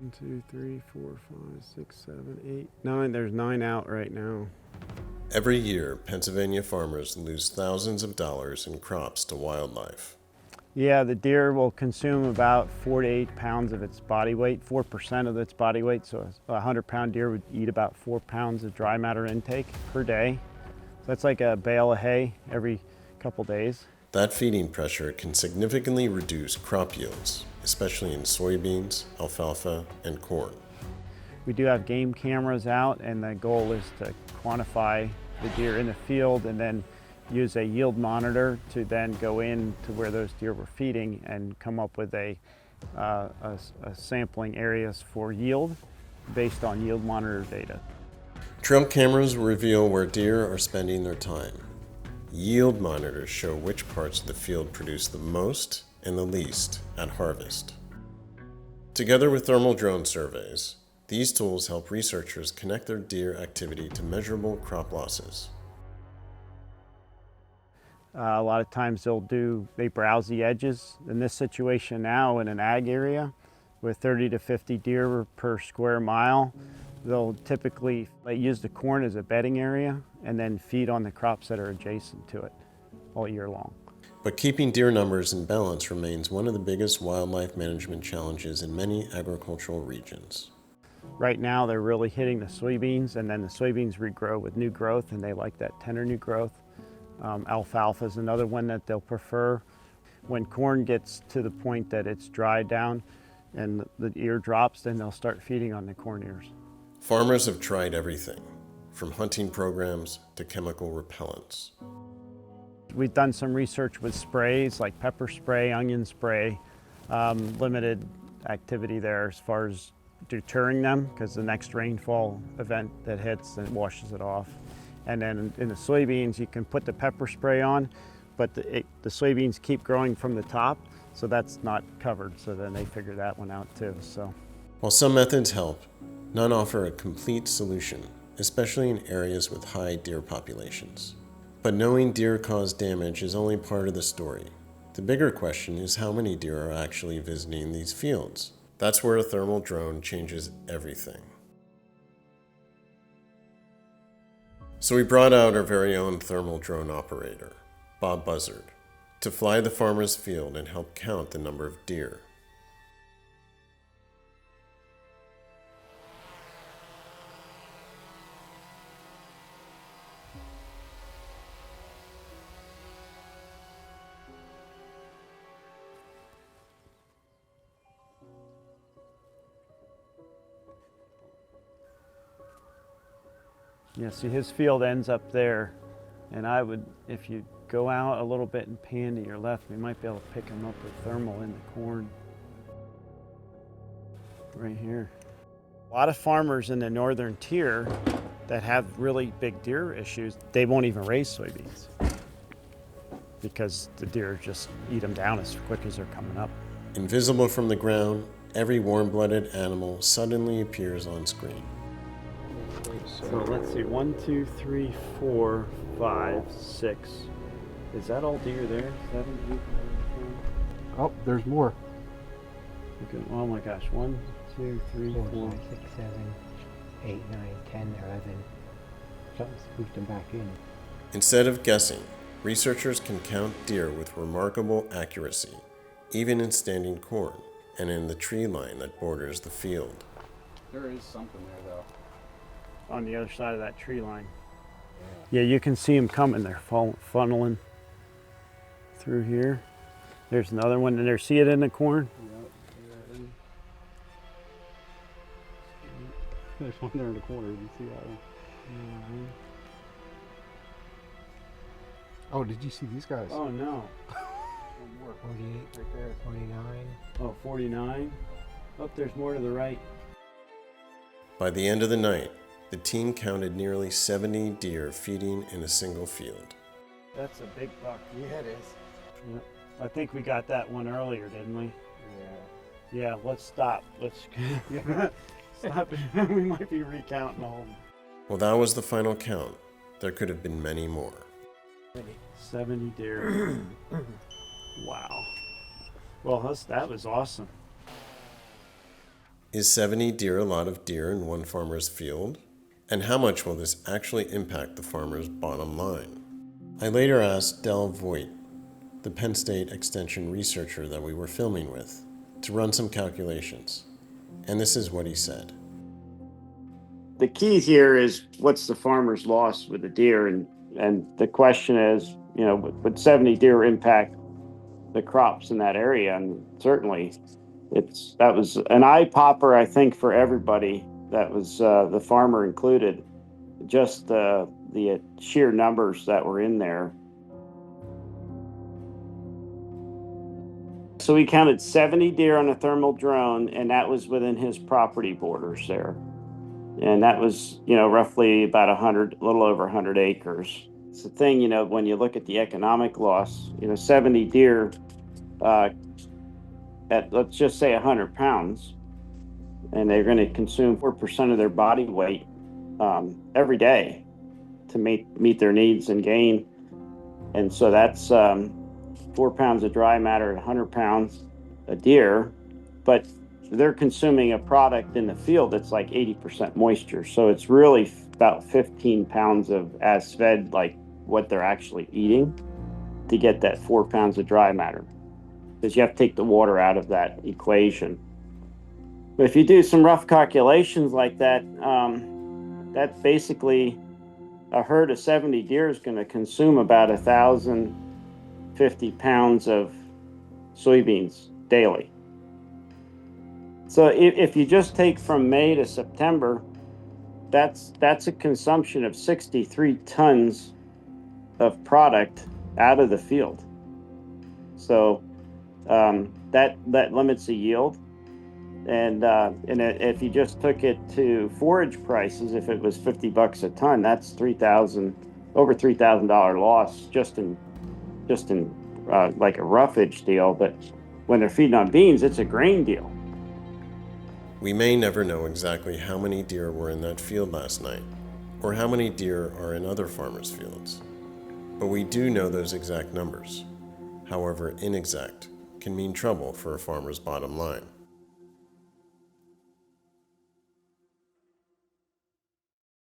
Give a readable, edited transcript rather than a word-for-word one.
1, 2, 3, 4, 5, 6, 7, 8, 9. There's 9 out right now. Every year, Pennsylvania farmers lose thousands of dollars in crops to wildlife. Yeah, the deer will consume about 4 to 8 pounds of its body weight, 4% of its body weight. So a 100-pound deer would eat about 4 pounds of dry matter intake per day. So that's like a bale of hay every couple days. That feeding pressure can significantly reduce crop yields, especially in soybeans, alfalfa, and corn. We do have game cameras out, and the goal is to quantify the deer in the field and then use a yield monitor to then go in to where those deer were feeding and come up with a sampling areas for yield based on yield monitor data. Trail cameras reveal where deer are spending their time. Yield monitors show which parts of the field produce the most and the least at harvest. Together with thermal drone surveys, these tools help researchers connect their deer activity to measurable crop losses. A lot of times they browse the edges. In this situation now in an ag area with 30 to 50 deer per square mile, they'll typically use the corn as a bedding area and then feed on the crops that are adjacent to it all year long. But keeping deer numbers in balance remains one of the biggest wildlife management challenges in many agricultural regions. Right now they're really hitting the soybeans, and then the soybeans regrow with new growth, and they like that tender new growth. Alfalfa is another one that they'll prefer. When corn gets to the point that it's dried down and the ear drops, then they'll start feeding on the corn ears. Farmers have tried everything, from hunting programs to chemical repellents. We've done some research with sprays like pepper spray, onion spray, limited activity there as far as deterring them because the next rainfall event that hits and washes it off. And then in the soybeans, you can put the pepper spray on, but the soybeans keep growing from the top, so that's not covered. So then they figure that one out too. So, while some methods help, none offer a complete solution, especially in areas with high deer populations. But knowing deer cause damage is only part of the story. The bigger question is how many deer are actually visiting these fields. That's where a thermal drone changes everything. So we brought out our very own thermal drone operator, Bob Buzzard, to fly the farmer's field and help count the number of deer. yeah, see his field ends up there, and I would, if you go out a little bit and pan to your left, we might be able to pick him up with thermal in the corn. Right here. A lot of farmers in the northern tier that have really big deer issues, they won't even raise soybeans because the deer just eat them down as quick as they're coming up. Invisible from the ground, every warm-blooded animal suddenly appears on screen. So let's see, 1, 2, 3, 4, 5, 6. Is that all deer there? 7, 8, 9, 10. Oh, there's more. Okay. Oh my gosh, 1, 2, 3, 4, 4, 5, 6, 7, 8, 9, 10, 11. Something spooked them back in. Instead of guessing, researchers can count deer with remarkable accuracy, even in standing corn and in the tree line that borders the field. There is something there, though. On the other side of that tree line. Yeah, you can see them coming. They're funneling through here. There's another one in there. See it in the corn? There's one there in the corner. You see that one? Mm-hmm. Oh, did you see these guys? Oh no. 48, Right there. 49. Oh, 49. Oh, there's more to the right. By the end of the night, the team counted nearly 70 deer feeding in a single field. That's a big buck. Yeah, it is. Yep. I think we got that one earlier, didn't we? Yeah. Yeah, let's stop. Let's stop. We might be recounting all. Well, that was the final count. There could have been many more. 70 deer. Wow. Well, that was awesome. Is 70 deer a lot of deer in one farmer's field? And how much will this actually impact the farmer's bottom line? I later asked Del Voigt, the Penn State Extension researcher that we were filming with, to run some calculations. And this is what he said. The key here is what's the farmer's loss with the deer, and the question is, would 70 deer impact the crops in that area? And certainly, that was an eye popper, I think, for everybody. That was the farmer included. Just the sheer numbers that were in there. So we counted 70 deer on a thermal drone, and that was within his property borders there. And that was, roughly about a little over 100 acres. It's the thing, when you look at the economic loss, 70 deer at, let's just say, 100 pounds, and they're going to consume 4% of their body weight every day to meet their needs and gain. And so that's 4 pounds of dry matter at 100 pounds a deer, but they're consuming a product in the field that's like 80% moisture. So it's really about 15 pounds of as fed, like what they're actually eating, to get that 4 pounds of dry matter, because you have to take the water out of that equation. But if you do some rough calculations like that, that's basically a herd of 70 deer is going to consume about 1,050 pounds of soybeans daily. So if you just take from May to September, that's a consumption of 63 tons of product out of the field. So that limits the yield. And if you just took it to forage prices, if it was $50 a ton, that's over $3,000 loss just in like a roughage deal. But when they're feeding on beans, it's a grain deal. We may never know exactly how many deer were in that field last night, or how many deer are in other farmers' fields. But we do know those exact numbers. However, inexact can mean trouble for a farmer's bottom line.